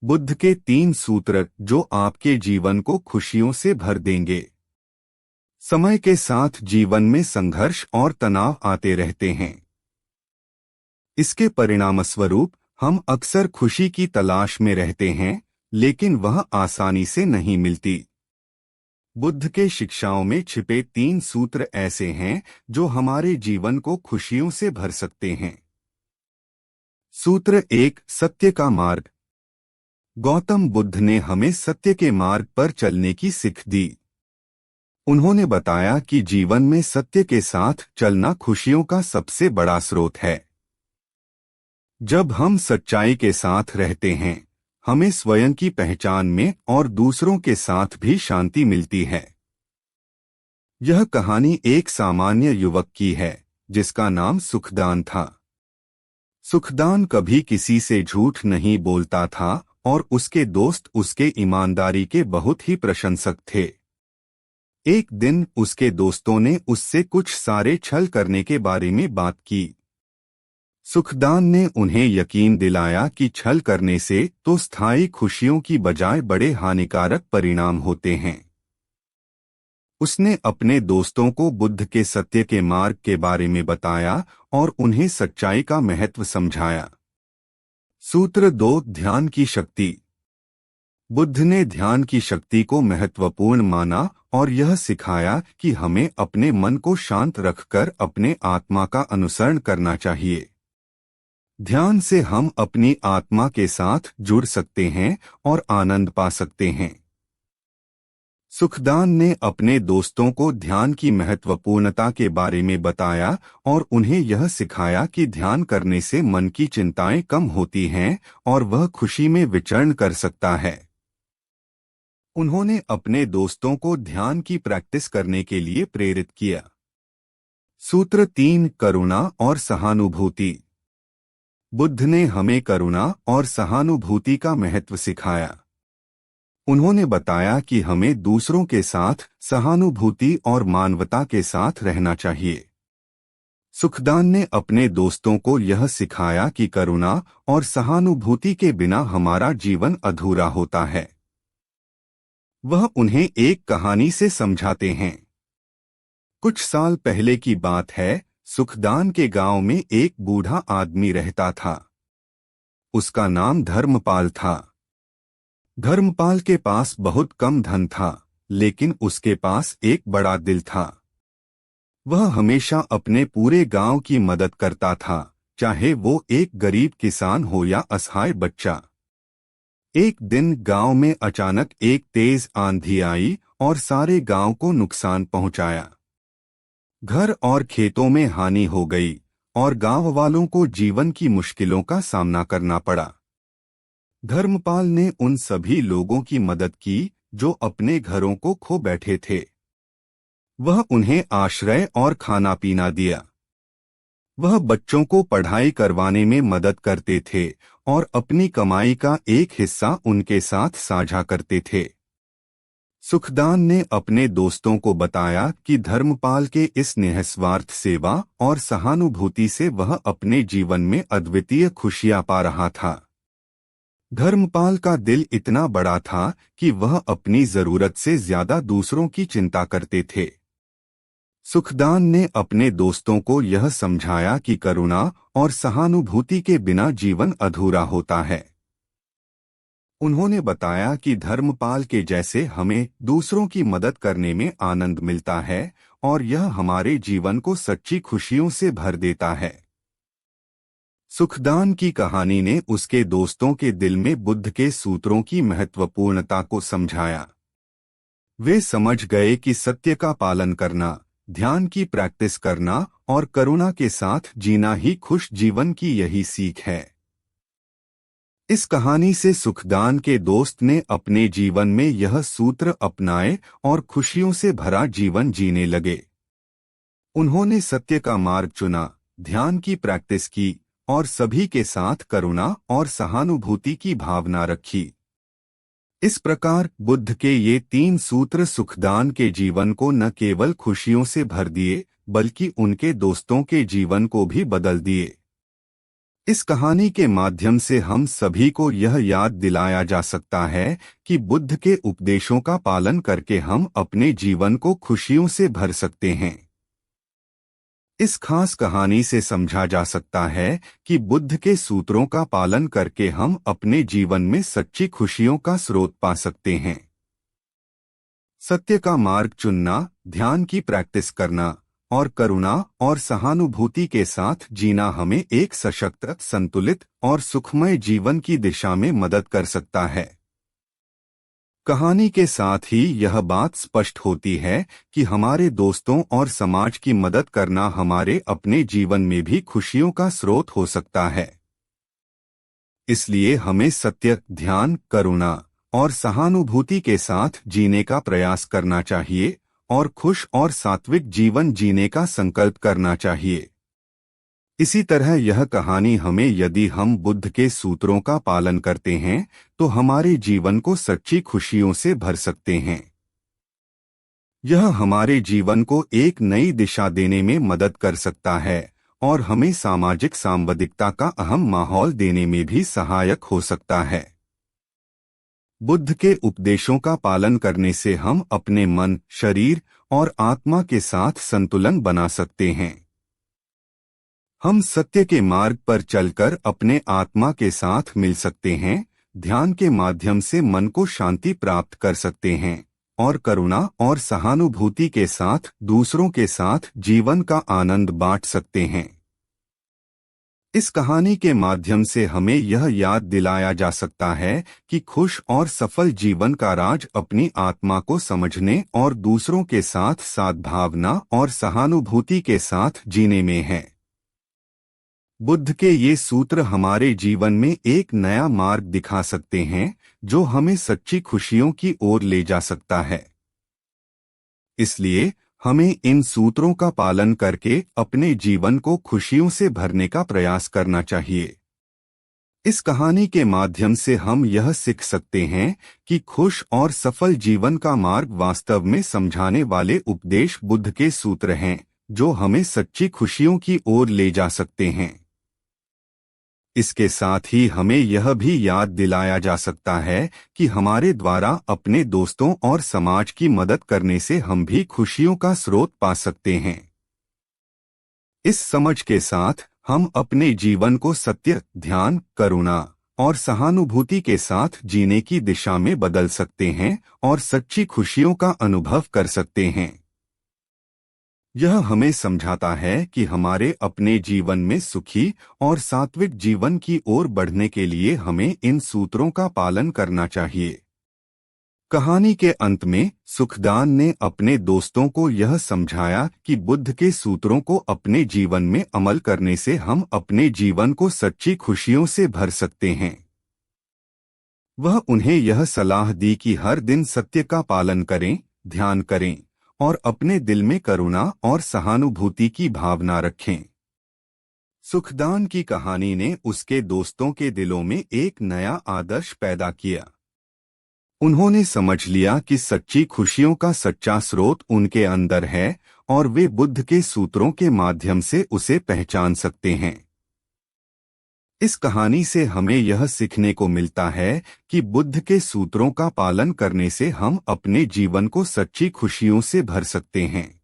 बुद्ध के 3 सूत्र जो आपके जीवन को खुशियों से भर देंगे। समय के साथ जीवन में संघर्ष और तनाव आते रहते हैं। इसके परिणामस्वरूप हम अक्सर खुशी की तलाश में रहते हैं, लेकिन वह आसानी से नहीं मिलती। बुद्ध के शिक्षाओं में छिपे 3 सूत्र ऐसे हैं जो हमारे जीवन को खुशियों से भर सकते हैं। सूत्र 1, सत्य का मार्ग। गौतम बुद्ध ने हमें सत्य के मार्ग पर चलने की सीख दी। उन्होंने बताया कि जीवन में सत्य के साथ चलना खुशियों का सबसे बड़ा स्रोत है। जब हम सच्चाई के साथ रहते हैं, हमें स्वयं की पहचान में और दूसरों के साथ भी शांति मिलती है। यह कहानी एक सामान्य युवक की है, जिसका नाम सुखदान था। सुखदान कभी किसी से झूठ नहीं बोलता था और उसके दोस्त उसके ईमानदारी के बहुत ही प्रशंसक थे। एक दिन उसके दोस्तों ने उससे कुछ सारे छल करने के बारे में बात की। सुखदान ने उन्हें यकीन दिलाया कि छल करने से तो स्थायी खुशियों की बजाय बड़े हानिकारक परिणाम होते हैं। उसने अपने दोस्तों को बुद्ध के सत्य के मार्ग के बारे में बताया और उन्हें सच्चाई का महत्व समझाया। सूत्र 2, ध्यान की शक्ति। बुद्ध ने ध्यान की शक्ति को महत्वपूर्ण माना और यह सिखाया कि हमें अपने मन को शांत रखकर अपने आत्मा का अनुसरण करना चाहिए। ध्यान से हम अपनी आत्मा के साथ जुड़ सकते हैं और आनंद पा सकते हैं। सुखदान ने अपने दोस्तों को ध्यान की महत्वपूर्णता के बारे में बताया और उन्हें यह सिखाया कि ध्यान करने से मन की चिंताएं कम होती हैं और वह खुशी में विचरण कर सकता है। उन्होंने अपने दोस्तों को ध्यान की प्रैक्टिस करने के लिए प्रेरित किया। सूत्र 3, करुणा और सहानुभूति। बुद्ध ने हमें करुणा और सहानुभूति का महत्व सिखाया। उन्होंने बताया कि हमें दूसरों के साथ सहानुभूति और मानवता के साथ रहना चाहिए। सुखदान ने अपने दोस्तों को यह सिखाया कि करुणा और सहानुभूति के बिना हमारा जीवन अधूरा होता है। वह उन्हें एक कहानी से समझाते हैं। कुछ साल पहले की बात है, सुखदान के गांव में एक बूढ़ा आदमी रहता था। उसका नाम धर्मपाल था। धर्मपाल के पास बहुत कम धन था, लेकिन उसके पास एक बड़ा दिल था। वह हमेशा अपने पूरे गांव की मदद करता था, चाहे वो एक गरीब किसान हो या असहाय बच्चा। एक दिन गांव में अचानक एक तेज आंधी आई और सारे गांव को नुकसान पहुंचाया। घर और खेतों में हानि हो गई और गांव वालों को जीवन की मुश्किलों का सामना करना पड़ा। धर्मपाल ने उन सभी लोगों की मदद की जो अपने घरों को खो बैठे थे। वह उन्हें आश्रय और खाना पीना दिया। वह बच्चों को पढ़ाई करवाने में मदद करते थे और अपनी कमाई का एक हिस्सा उनके साथ साझा करते थे। सुखदान ने अपने दोस्तों को बताया कि धर्मपाल के इस निस्वार्थ सेवा और सहानुभूति से वह अपने जीवन में अद्वितीय खुशियां पा रहा था। धर्मपाल का दिल इतना बड़ा था कि वह अपनी जरूरत से ज्यादा दूसरों की चिंता करते थे। सुखदान ने अपने दोस्तों को यह समझाया कि करुणा और सहानुभूति के बिना जीवन अधूरा होता है। उन्होंने बताया कि धर्मपाल के जैसे हमें दूसरों की मदद करने में आनंद मिलता है और यह हमारे जीवन को सच्ची खुशियों से भर देता है। सुखदान की कहानी ने उसके दोस्तों के दिल में बुद्ध के सूत्रों की महत्वपूर्णता को समझाया। वे समझ गए कि सत्य का पालन करना, ध्यान की प्रैक्टिस करना और करुणा के साथ जीना ही खुश जीवन की यही सीख है। इस कहानी से सुखदान के दोस्त ने अपने जीवन में यह सूत्र अपनाए और खुशियों से भरा जीवन जीने लगे। उन्होंने सत्य का मार्ग चुना, ध्यान की प्रैक्टिस की और सभी के साथ करुणा और सहानुभूति की भावना रखी। इस प्रकार बुद्ध के ये 3 सूत्र सुखदान के जीवन को न केवल खुशियों से भर दिए, बल्कि उनके दोस्तों के जीवन को भी बदल दिए। इस कहानी के माध्यम से हम सभी को यह याद दिलाया जा सकता है कि बुद्ध के उपदेशों का पालन करके हम अपने जीवन को खुशियों से भर सकते हैं। इस खास कहानी से समझा जा सकता है कि बुद्ध के सूत्रों का पालन करके हम अपने जीवन में सच्ची खुशियों का स्रोत पा सकते हैं। सत्य का मार्ग चुनना, ध्यान की प्रैक्टिस करना और करुणा और सहानुभूति के साथ जीना हमें एक सशक्त, संतुलित और सुखमय जीवन की दिशा में मदद कर सकता है। कहानी के साथ ही यह बात स्पष्ट होती है कि हमारे दोस्तों और समाज की मदद करना हमारे अपने जीवन में भी खुशियों का स्रोत हो सकता है। इसलिए हमें सत्य, ध्यान, करुणा और सहानुभूति के साथ जीने का प्रयास करना चाहिए और खुश और सात्विक जीवन जीने का संकल्प करना चाहिए। इसी तरह यह कहानी हमें, यदि हम बुद्ध के सूत्रों का पालन करते हैं तो हमारे जीवन को सच्ची खुशियों से भर सकते हैं। यह हमारे जीवन को एक नई दिशा देने में मदद कर सकता है और हमें सामाजिक सांवदिकता का अहम माहौल देने में भी सहायक हो सकता है। बुद्ध के उपदेशों का पालन करने से हम अपने मन, शरीर और आत्मा के साथ संतुलन बना सकते हैं। हम सत्य के मार्ग पर चलकर अपने आत्मा के साथ मिल सकते हैं, ध्यान के माध्यम से मन को शांति प्राप्त कर सकते हैं और करुणा और सहानुभूति के साथ दूसरों के साथ जीवन का आनंद बांट सकते हैं। इस कहानी के माध्यम से हमें यह याद दिलाया जा सकता है कि खुश और सफल जीवन का राज अपनी आत्मा को समझने और दूसरों के साथ सद्भावना और सहानुभूति के साथ जीने में है। बुद्ध के ये सूत्र हमारे जीवन में एक नया मार्ग दिखा सकते हैं जो हमें सच्ची खुशियों की ओर ले जा सकता है। इसलिए हमें इन सूत्रों का पालन करके अपने जीवन को खुशियों से भरने का प्रयास करना चाहिए। इस कहानी के माध्यम से हम यह सीख सकते हैं कि खुश और सफल जीवन का मार्ग वास्तव में समझाने वाले उपदेश बुद्ध के सूत्र हैं जो हमें सच्ची खुशियों की ओर ले जा सकते हैं। इसके साथ ही हमें यह भी याद दिलाया जा सकता है कि हमारे द्वारा अपने दोस्तों और समाज की मदद करने से हम भी खुशियों का स्रोत पा सकते हैं। इस समझ के साथ हम अपने जीवन को सत्य, ध्यान, करुणा और सहानुभूति के साथ जीने की दिशा में बदल सकते हैं और सच्ची खुशियों का अनुभव कर सकते हैं। यह हमें समझाता है कि हमारे अपने जीवन में सुखी और सात्विक जीवन की ओर बढ़ने के लिए हमें इन सूत्रों का पालन करना चाहिए। कहानी के अंत में सुखदान ने अपने दोस्तों को यह समझाया कि बुद्ध के सूत्रों को अपने जीवन में अमल करने से हम अपने जीवन को सच्ची खुशियों से भर सकते हैं। वह उन्हें यह सलाह दी कि हर दिन सत्य का पालन करें, ध्यान करें और अपने दिल में करुणा और सहानुभूति की भावना रखें। सुखदान की कहानी ने उसके दोस्तों के दिलों में एक नया आदर्श पैदा किया। उन्होंने समझ लिया कि सच्ची खुशियों का सच्चा स्रोत उनके अंदर है और वे बुद्ध के सूत्रों के माध्यम से उसे पहचान सकते हैं। इस कहानी से हमें यह सीखने को मिलता है कि बुद्ध के सूत्रों का पालन करने से हम अपने जीवन को सच्ची खुशियों से भर सकते हैं।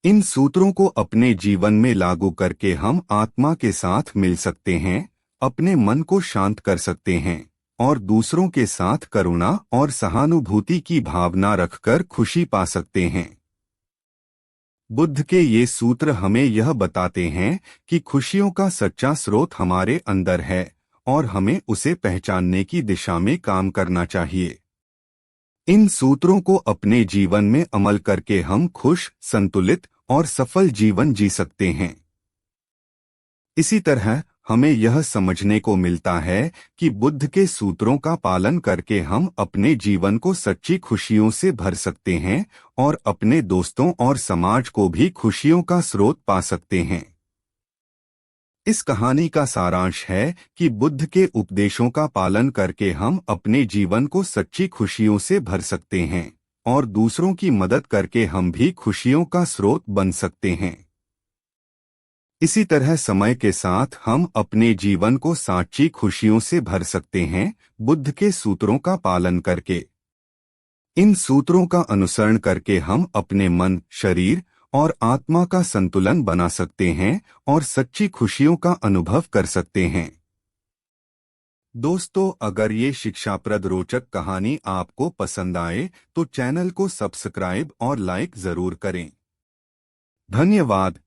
इन सूत्रों को अपने जीवन में लागू करके हम आत्मा के साथ मिल सकते हैं, अपने मन को शांत कर सकते हैं और दूसरों के साथ करुणा और सहानुभूति की भावना रखकर खुशी पा सकते हैं। बुद्ध के ये सूत्र हमें यह बताते हैं कि खुशियों का सच्चा स्रोत हमारे अंदर है और हमें उसे पहचानने की दिशा में काम करना चाहिए। इन सूत्रों को अपने जीवन में अमल करके हम खुश, संतुलित और सफल जीवन जी सकते हैं। इसी तरह हमें यह समझने को मिलता है कि बुद्ध के सूत्रों का पालन करके हम अपने जीवन को सच्ची खुशियों से भर सकते हैं और अपने दोस्तों और समाज को भी खुशियों का स्रोत पा सकते हैं। इस कहानी का सारांश है कि बुद्ध के उपदेशों का पालन करके हम अपने जीवन को सच्ची खुशियों से भर सकते हैं और दूसरों की मदद करके हम भी खुशियों का स्रोत बन सकते हैं। इसी तरह समय के साथ हम अपने जीवन को सच्ची खुशियों से भर सकते हैं, बुद्ध के सूत्रों का पालन करके। इन सूत्रों का अनुसरण करके हम अपने मन, शरीर और आत्मा का संतुलन बना सकते हैं और सच्ची खुशियों का अनुभव कर सकते हैं। दोस्तों, अगर ये शिक्षाप्रद रोचक कहानी आपको पसंद आए तो चैनल को सब्सक्राइब और लाइक जरूर करें। धन्यवाद।